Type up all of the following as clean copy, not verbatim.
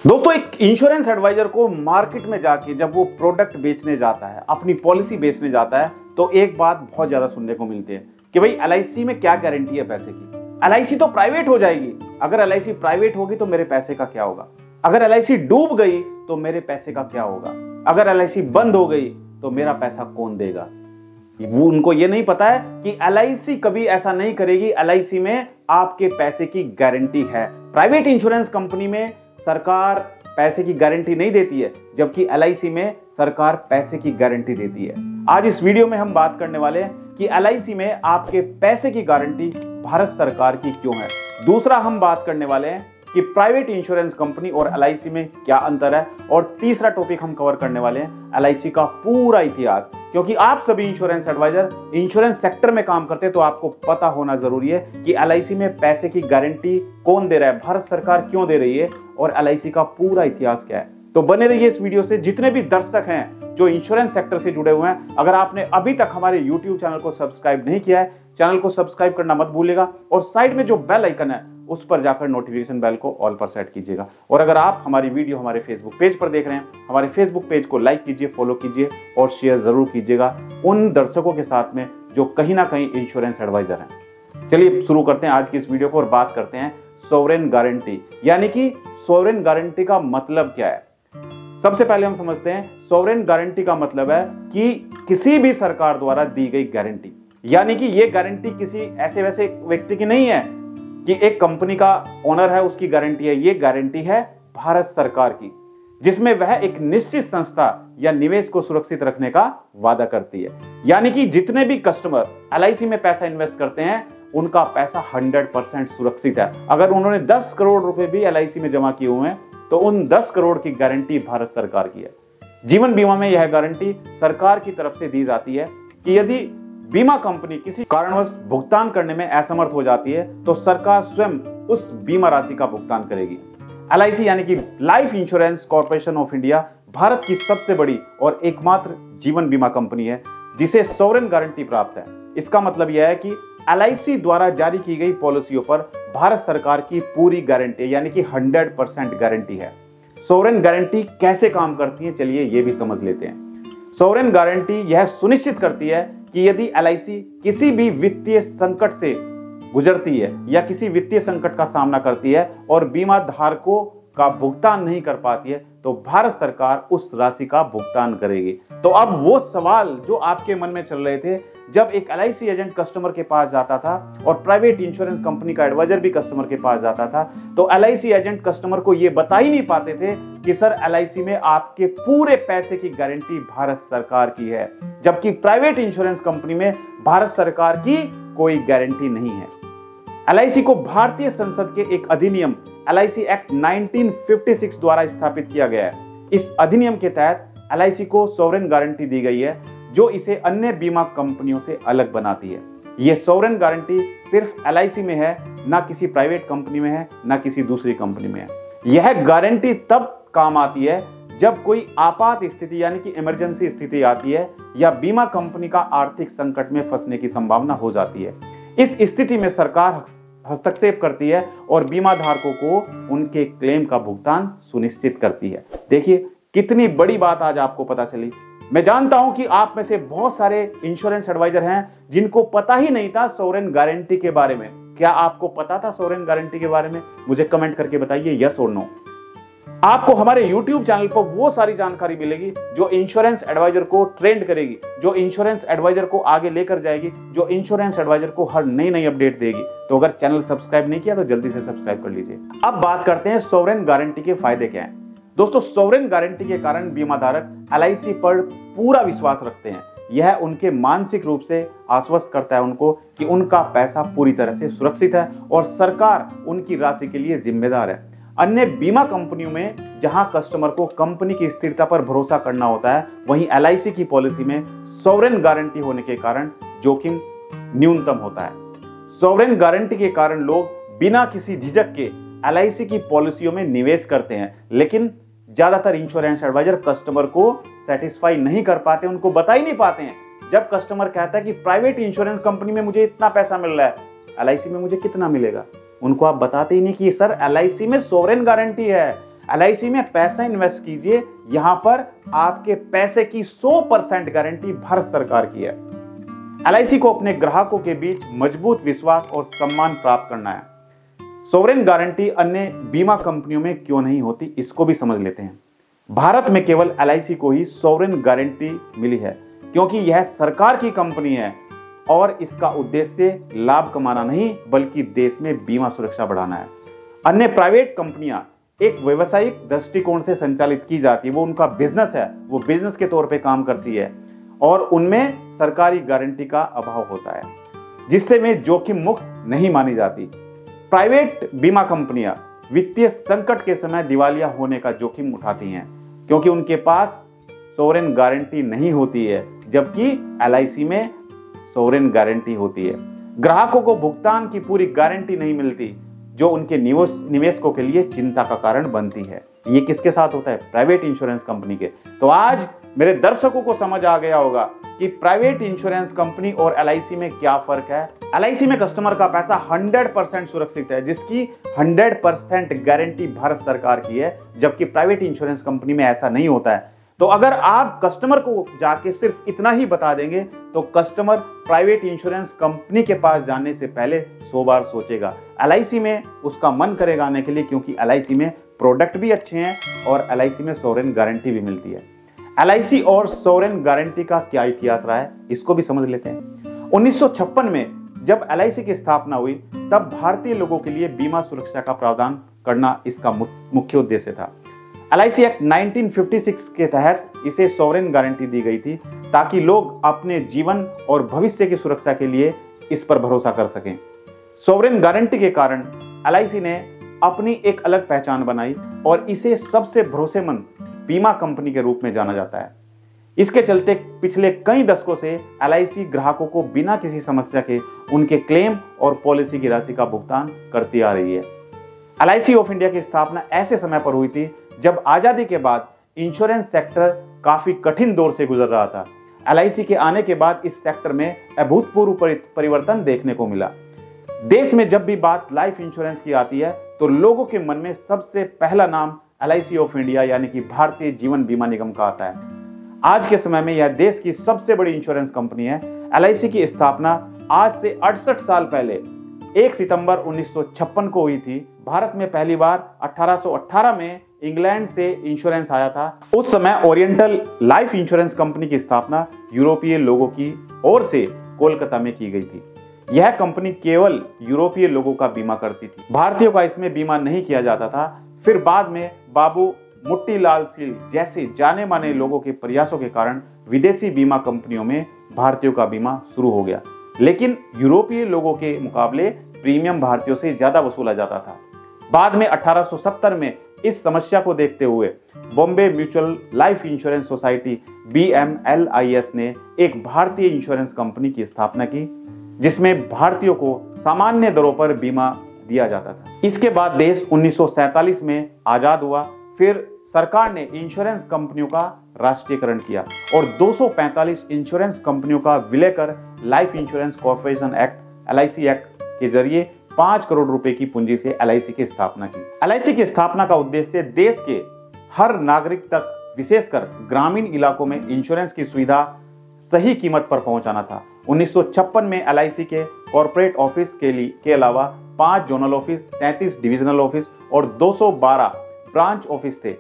दोस्तों, एक insurance adviser को मार्केट में जाके जब वो प्रोडक्ट बेचने जाता है, अपनी पॉलिसी बेचने जाता है, तो एक बात बहुत ज्यादा सुनने को मिलती है कि भाई एलआईसी में क्या गारंटी है पैसे की। एलआईसी तो प्राइवेट हो जाएगी। अगर एलआईसी प्राइवेट होगी तो मेरे पैसे का क्या होगा? अगर एलआईसी डूब गई तो मेरे पैसे का क्या होगा? अगर एलआईसी बंद हो गई तो मेरा पैसा कौन देगा? वो उनको ये नहीं पता है कि एलआईसी कभी ऐसा नहीं करेगी। एलआईसी में आपके पैसे की गारंटी है। प्राइवेट इंश्योरेंस कंपनी में सरकार पैसे की गारंटी नहीं देती है, जबकि एलआईसी में सरकार पैसे की गारंटी देती है। आज इस वीडियो में हम बात करने वाले हैं कि एलआईसी में आपके पैसे की गारंटी भारत सरकार की क्यों है। दूसरा, हम बात करने वाले हैं कि प्राइवेट इंश्योरेंस कंपनी और एलआईसी में क्या अंतर है। और तीसरा टॉपिक हम कवर करने वाले हैं एलआईसी का पूरा इतिहास, क्योंकि आप सभी इंश्योरेंस एडवाइजर इंश्योरेंस सेक्टर में काम करते हैं, तो आपको पता होना जरूरी है कि एलआईसी में पैसे की गारंटी कौन दे रहा है, भारत सरकार क्यों दे रही है और एलआईसी का पूरा इतिहास क्या है। तो बने रहिए इस वीडियो से। जितने भी दर्शक हैं जो इंश्योरेंस सेक्टर से जुड़े हुए हैं, अगर आपने अभी तक हमारे यूट्यूब चैनल को सब्सक्राइब नहीं किया है, चैनल को सब्सक्राइब करना मत भूलिएगा और साइड में जो बेल आइकन है उस पर जाकर नोटिफिकेशन बेल को ऑल पर सेट कीजिएगा। और अगर आप हमारी वीडियो हमारे फेसबुक पेज पर देख रहे हैं, हमारे फेसबुक पेज को लाइक कीजिए, फॉलो कीजिए और शेयर जरूर कीजिएगा उन दर्शकों के साथ में जो कहीं ना कहीं इंश्योरेंस एडवाइजर हैं। चलिए शुरू करते हैं आज की इस वीडियो को और बात करते हैं सॉवरेन गारंटी, यानी कि सॉवरेन गारंटी का मतलब क्या है। सबसे पहले हम समझते हैं सॉवरेन गारंटी का मतलब है कि किसी भी सरकार द्वारा दी गई गारंटी, यानी कि यह गारंटी किसी ऐसे वैसे व्यक्ति की नहीं है कि एक कंपनी का ओनर है उसकी गारंटी है। यह गारंटी है भारत सरकार की, जिसमें वह एक निश्चित संस्था या निवेश को सुरक्षित रखने का वादा करती है। यानी कि जितने भी कस्टमर एलआईसी में पैसा इन्वेस्ट करते हैं उनका पैसा 100% सुरक्षित है। अगर उन्होंने 10 करोड़ रुपए भी एलआईसी में जमा किए हुए हैं तो उन 10 करोड़ की गारंटी भारत सरकार की है। जीवन बीमा में यह गारंटी सरकार की तरफ से दी जाती है कि यदि बीमा कंपनी किसी कारणवश भुगतान करने में असमर्थ हो जाती है तो सरकार स्वयं उस बीमा राशि का भुगतान करेगी। एलआईसी यानी कि life insurance corporation of India Bharat की सबसे बड़ी और एकमात्र जीवन बीमा कंपनी है जिसे सॉवरेन गारंटी प्राप्त है। इसका मतलब यह है कि एलआईसी द्वारा जारी की गई पॉलिसियों पर भारत सरकार की पूरी गारंटी यानी कि 100% गारंटी है। सॉवरेन गारंटी कैसे काम करती है, चलिए ये भी समझ लेते हैं। सॉवरेन गारंटी यह सुनिश्चित करती है कि यदि एलआईसी किसी भी वित्तीय संकट से गुजरती है या किसी वित्तीय संकट का सामना करती है और बीमा धारकों का भुगतान नहीं कर पाती है तो भारत सरकार उस राशि का भुगतान करेगी। तो अब वो सवाल जो आपके मन में चल रहे थे, जब एक एलआईसी एजेंट कस्टमर के पास जाता था और प्राइवेट इंश्योरेंस कंपनी का एडवाइजर भी कस्टमर के पास जाता था, तो एलआईसी एजेंट कस्टमर को ये बता ही नहीं पाते थे कि सर एलआईसी में आपके पूरे पैसे की गारंटी भारत सरकार की है, जबकि प्राइवेट इंश्योरेंस कंपनी में भारत सरकार की कोई गारंटी नहीं है। एलआईसी को भारतीय संसद के एक अधिनियम एलआईसी एक्ट 1956 द्वारा स्थापित किया गया है। इस अधिनियम के तहत एलआईसी को सॉवरेन गारंटी दी गई है जो इसे अन्य बीमा कंपनियों से अलग बनाती है। यह सॉवरेन गारंटी सिर्फ एलआईसी में है, ना किसी प्राइवेट कंपनी में है, ना किसी दूसरी कंपनी में है। यह गारंटी तब काम आती है जब कोई आपात स्थिति यानी कि इमरजेंसी स्थिति आती है या बीमा कंपनी का आर्थिक संकट में फंसने की संभावना हो जाती है। इस स्थिति में सरकार हस्तक्षेप करती है और बीमा धारकों को उनके क्लेम का भुगतान सुनिश्चित करती है। देखिए कितनी बड़ी बात आज आपको पता चली। मैं जानता हूं कि आप में से बहुत सारे इंश्योरेंस एडवाइजर हैं जिनको पता ही नहीं था सॉवरेन गारंटी के बारे में। क्या आपको पता था सॉवरेन गारंटी के बारे में? मुझे कमेंट करके बताइए यस और नो। आपको हमारे YouTube चैनल पर वो सारी जानकारी मिलेगी जो इंश्योरेंस एडवाइजर को ट्रेंड करेगी, जो इंश्योरेंस एडवाइजर को आगे लेकर जाएगी, जो इंश्योरेंस एडवाइजर को हर नई नई अपडेट देगी। तो अगर चैनल सब्सक्राइब नहीं किया तो जल्दी से सब्सक्राइब कर लीजिए। अब बात करते हैं सॉवरेन गारंटी के फायदे क्या हैं। दोस्तों, सॉवरेन गारंटी के कारण बीमा धारक एलआईसी पर पूरा विश्वास रखते हैं। यह उनके मानसिक रूप से आश्वस्त करता है उनको कि उनका पैसा पूरी तरह से सुरक्षित है और सरकार उनकी राशि के लिए जिम्मेदार है। अन्य बीमा कंपनियों में जहां कस्टमर को कंपनी की स्थिरता पर भरोसा करना होता है, वहीं एलआईसी की पॉलिसी में सॉवरेन गारंटी होने के कारण जोखिम न्यूनतम होता है। सॉवरेन गारंटी के कारण लोग बिना किसी झिझक के एलआईसी की पॉलिसियों में निवेश करते हैं, लेकिन ज्यादातर इंश्योरेंस एडवाइजर कस्टमर को सेटिस्फाई नहीं कर पाते, उनको बता ही नहीं पाते हैं। जब कस्टमर कहता है कि प्राइवेट इंश्योरेंस कंपनी में मुझे इतना पैसा मिल रहा है, एलआईसी में मुझे कितना मिलेगा, उनको आप बताते ही नहीं कि सर एलआईसी में सॉवरेन गारंटी है, LIC में पैसा इन्वेस्ट कीजिए, यहां पर आपके पैसे की 100% गारंटी भारत सरकार की है। LIC को अपने ग्राहकों के बीच मजबूत विश्वास और सम्मान प्राप्त करना है। सॉवरेन गारंटी अन्य बीमा कंपनियों में क्यों नहीं होती, इसको भी समझ लेते हैं। भारत में केवल LIC को ही सॉवरेन गारंटी मिली है क्योंकि यह सरकार की कंपनी है और इसका उद्देश्य लाभ कमाना नहीं बल्कि देश में बीमा सुरक्षा बढ़ाना है। अन्य प्राइवेट कंपनियां एक व्यवसायिक दृष्टिकोण से संचालित की जाती है, वो उनका बिजनेस है, वो बिजनेस के तौर पे काम करती है और उनमें सरकारी गारंटी का अभाव होता है जिससे वे जोखिम मुक्त नहीं मानी जाती। प्राइवेट बीमा कंपनियां वित्तीय संकट के समय दिवालिया होने का जोखिम उठाती हैं क्योंकि उनके पास सॉवरेन गारंटी नहीं होती है, जबकि LIC में सॉवरेन गारंटी होती है। ग्राहकों को भुगतान की पूरी गारंटी नहीं मिलती जो उनके निवेशकों के लिए चिंता का कारण बनती है। ये किसके साथ होता है? प्राइवेट इंश्योरेंस कंपनी के। तो आज मेरे दर्शकों को समझ आ गया होगा कि प्राइवेट इंश्योरेंस कंपनी और LIC में क्या फर्क है। LIC में कस्टमर का पैसा 100% सुरक्षित है जिसकी 100% गारंटी भारत सरकार की है, जबकि प्राइवेट इंश्योरेंस कंपनी में ऐसा नहीं होता है। तो अगर आप कस्टमर को जाके सिर्फ इतना ही बता देंगे तो कस्टमर प्राइवेट इंश्योरेंस कंपनी के पास जाने से पहले 100 बार सोचेगा। LIC में उसका मन करेगा आने के लिए क्योंकि LIC में प्रोडक्ट भी अच्छे हैं और LIC में सॉवरेन गारंटी भी मिलती है। LIC और सॉवरेन गारंटी का क्या इतिहास रहा है, इसको भी समझ लेते हैं। 1956 में जब LIC की स्थापना हुई तब भारतीय लोगों के लिए बीमा सुरक्षा का प्रावधान करना इसका मुख्य उद्देश्य था। LIC एक्ट 1956 के तहत इसे सॉवरेन गारंटी दी गई थी ताकि लोग अपने जीवन और भविष्य की सुरक्षा के लिए इस पर भरोसा कर सकें। सॉवरेन गारंटी के कारण LIC ने अपनी एक अलग पहचान बनाई और इसे सबसे भरोसेमंद बीमा कंपनी के रूप में जाना जाता है। इसके चलते पिछले कई दशकों से LIC ग्राहकों को बिना किसी समस्या के उनके क्लेम और पॉलिसी की राशि का भुगतान करती आ रही है। LIC ऑफ इंडिया की स्थापना ऐसे समय पर हुई थी जब आजादी के बाद इंश्योरेंस सेक्टर काफी कठिन दौर से गुजर रहा था। LIC के आने के बाद इस सेक्टर में अभूतपूर्व परिवर्तन देखने को मिला। देश में जब भी बात लाइफ इंश्योरेंस की आती है तो लोगों के मन में सबसे पहला नाम LIC ऑफ इंडिया यानी कि भारतीय जीवन बीमा निगम का आता है। आज के समय में यह देश की सबसे बड़ी इंश्योरेंस कंपनी है। LIC की स्थापना आज से 68 साल पहले 1 सितंबर 1956 को हुई थी। भारत में पहली बार 1818 में इंग्लैंड से इंश्योरेंस आया था। उस समय ओरिएंटल लाइफ इंश्योरेंस कंपनी की स्थापना यूरोपीय लोगों की ओर से कोलकाता में की गई थी। यह कंपनी केवल यूरोपीय लोगों का बीमा करती थी, भारतीयों का इसमें बीमा नहीं किया जाता था। फिर बाद में बाबू मोतीलाल सील जैसे जाने माने लोगों के प्रयासों के कारण विदेशी बीमा कंपनियों में भारतीयों का बीमा शुरू हो गया, लेकिन यूरोपीय लोगों के मुकाबले प्रीमियम भारतीयों से ज्यादा वसूला जाता था। बाद में 1870 में इस समस्या को देखते हुए Bombay mutual life insurance society BMLIS ने एक भारतीय इंश्योरेंस कंपनी की स्थापना की जिसमें भारतीयों को सामान्य दरों पर बीमा दिया जाता था। इसके बाद देश 1947 में आजाद हुआ। फिर सरकार ने इंश्योरेंस कंपनियों का राष्ट्रीयकरण किया और 245 इंश्योरेंस कंपनियों का विलय कर life insurance corporation act LIC act के जरिए 5 करोड़ रुपए की पूंजी से LIC की स्थापना की। LIC की स्थापना का उद्देश्य देश के हर नागरिक तक विशेषकर ग्रामीण इलाकों में इंश्योरेंस की सुविधा सही कीमत पर पहुंचाना था। 1956 में LIC के कॉर्पोरेट ऑफिस के अलावा 5 जोनल ऑफिस, 33 डिविजनल ऑफिस और 212 ब्रांच ऑफिस थे।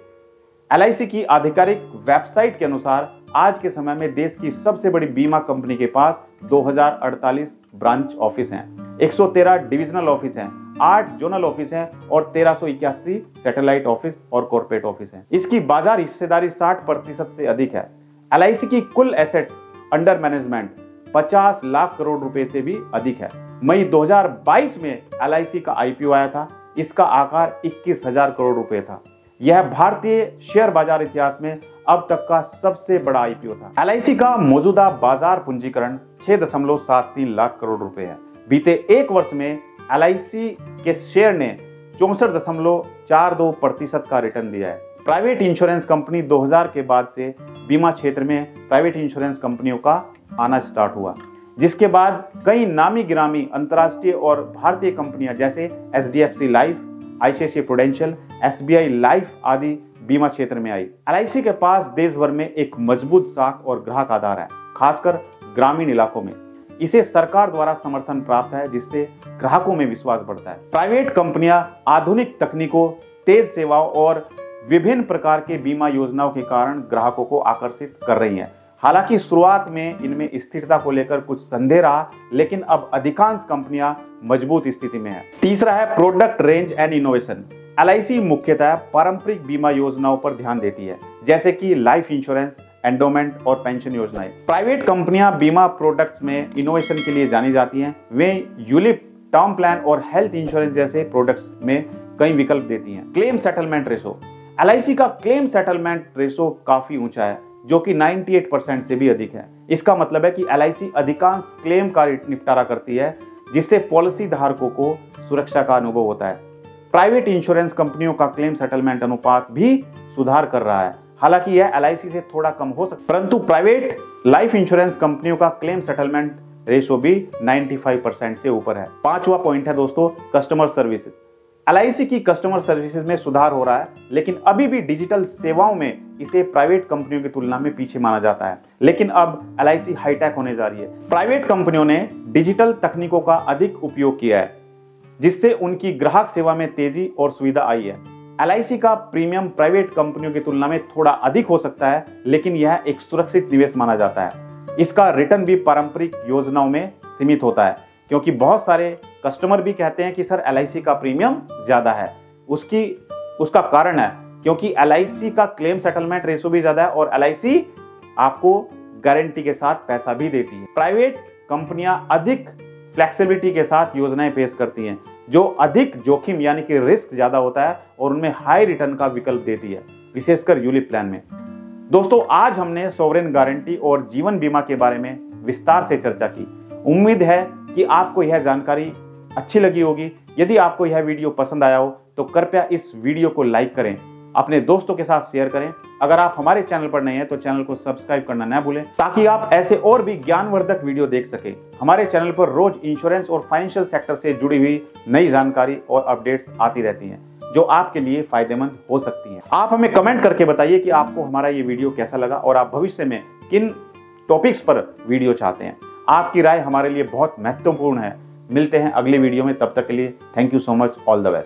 LIC की आधिकारिक वेबसाइट के अनुसार आज के समय में देश की सबसे बड़ी बीमा कंपनी के पास 2048 ब्रांच ऑफिस हैं, 113 डिविजनल ऑफिस हैं, 8 जोनल ऑफिस हैं और 1381 सैटेलाइट ऑफिस और कॉर्पोरेट ऑफिस हैं। इसकी बाजार हिस्सेदारी 60% से अधिक है। LIC की कुल asset under management 50 lakh crore रुपए से भी अधिक है। मई 2022 में LIC का IPO आया था। इसका आकार 21,000 करोड़ रुपए था। यह भारतीय शेयर बाजार इतिहास में अब तक का सबसे बड़ा IPO था। LIC का मौजूदा बाजार पूंजीकरण 6.73 लाख करोड़ रुपए है। बीते एक वर्ष में LIC के शेयर ने 64.42% का रिटर्न दिया है। प्राइवेट इंश्योरेंस कंपनी 2000 के बाद से बीमा क्षेत्र में प्राइवेट इंश्योरेंस कंपनियों का आना स्टार्ट हुआ, जिसके बाद कई नामी गिरामी अंतर्राष्ट्रीय और भारतीय कंपनियां जैसे HDFC life, ICICI prudential, SBI life आदि बीमा क्षेत्र में आई। LIC के पास देश भर में एक मजबूत साख और ग्राहक आधार है, खासकर ग्रामीण इलाकों में। इसे सरकार द्वारा समर्थन प्राप्त है, जिससे ग्राहकों में विश्वास बढ़ता है। प्राइवेट कंपनियां आधुनिक तकनीकों, तेज सेवाओं और विभिन्न प्रकार के बीमा योजनाओं के कारण ग्राहकों को आकर्षित कर रही हैं। हालांकि शुरुआत में इनमें स्थिरता को लेकर कुछ संदेह रहा, लेकिन अब अधिकांश कंपनियां मजबूत स्थिति में है। तीसरा है product range and innovation. LIC मुख्यतः पारंपरिक बीमा योजनाओं पर ध्यान देती है, जैसे कि लाइफ इंश्योरेंस, एंडोमेंट और पेंशन योजनाएं। प्राइवेट कंपनियां बीमा प्रोडक्ट्स में इनोवेशन के लिए जानी जाती हैं। वे यूलिप, टर्म प्लान और हेल्थ इंश्योरेंस जैसे प्रोडक्ट्स में कई विकल्प देती हैं। Claim settlement ratio. LIC का क्लेम सेटलमेंट रेशो काफी ऊंचा है, जो कि 98% से भी अधिक है। इसका मतलब है कि LIC अधिकांश क्लेम का निपटारा करती है, जिससे पॉलिसी धारकों को सुरक्षा का अनुभव होता है। प्राइवेट इंश्योरेंस कंपनियों का क्लेम सेटलमेंट अनुपात भी सुधार कर रहा है, हालांकि यह LIC से थोड़ा कम हो सकता है, परंतु प्राइवेट लाइफ इंश्योरेंस कंपनियों का क्लेम सेटलमेंट रेशो भी 95% से ऊपर है। पांचवा पॉइंट है दोस्तों, कस्टमर सर्विसेज। LIC की कस्टमर सर्विसेज में सुधार हो रहा है, लेकिन अभी भी डिजिटल सेवाओं में इसे प्राइवेट कंपनियों की तुलना में पीछे माना जाता है। लेकिन अब LIC हाईटेक होने जा रही है। प्राइवेट कंपनियों ने डिजिटल तकनीकों का अधिक उपयोग किया है, जिससे उनकी ग्राहक सेवा में तेजी और सुविधा आई है। LIC का प्रीमियम प्राइवेट कंपनियों की तुलना में थोड़ा अधिक हो सकता है, लेकिन यह एक सुरक्षित निवेश माना जाता है। इसका रिटर्न भी पारंपरिक योजनाओं में सीमित होता है, क्योंकि बहुत सारे कस्टमर भी कहते हैं कि सर LIC का प्रीमियम ज्यादा है। उसका कारण है क्योंकि LIC का क्लेम सेटलमेंट रेशो भी ज्यादा है और LIC आपको गारंटी के साथ पैसा भी देती है। प्राइवेट कंपनियां अधिक फ्लेक्सिबिलिटी के साथ योजनाएं पेश करती हैं, जो अधिक जोखिम यानी कि रिस्क ज्यादा होता है और उनमें हाई रिटर्न का विकल्प देती है, विशेषकर यूलिप प्लान में। दोस्तों, आज हमने सॉवरेन गारंटी और जीवन बीमा के बारे में विस्तार से चर्चा की। उम्मीद है कि आपको यह जानकारी अच्छी लगी होगी। यदि आपको यह वीडियो पसंद आया हो तो कृपया इस वीडियो को लाइक करें, अपने दोस्तों के साथ शेयर करें। अगर आप हमारे चैनल पर नए हैं तो चैनल को सब्सक्राइब करना न भूलें, ताकि आप ऐसे और भी ज्ञानवर्धक वीडियो देख सकें। हमारे चैनल पर रोज इंश्योरेंस और फाइनेंशियल सेक्टर से जुड़ी हुई नई जानकारी और अपडेट्स आती रहती हैं, जो आपके लिए फायदेमंद हो सकती हैं। आप हमें कमेंट करके बताइए कि आपको हमारा ये वीडियो कैसा लगा और आप भविष्य में किन टॉपिक्स पर वीडियो चाहते हैं। आपकी राय हमारे लिए बहुत महत्वपूर्ण है। मिलते हैं अगले वीडियो में, तब तक के लिए thank you so much, all the best.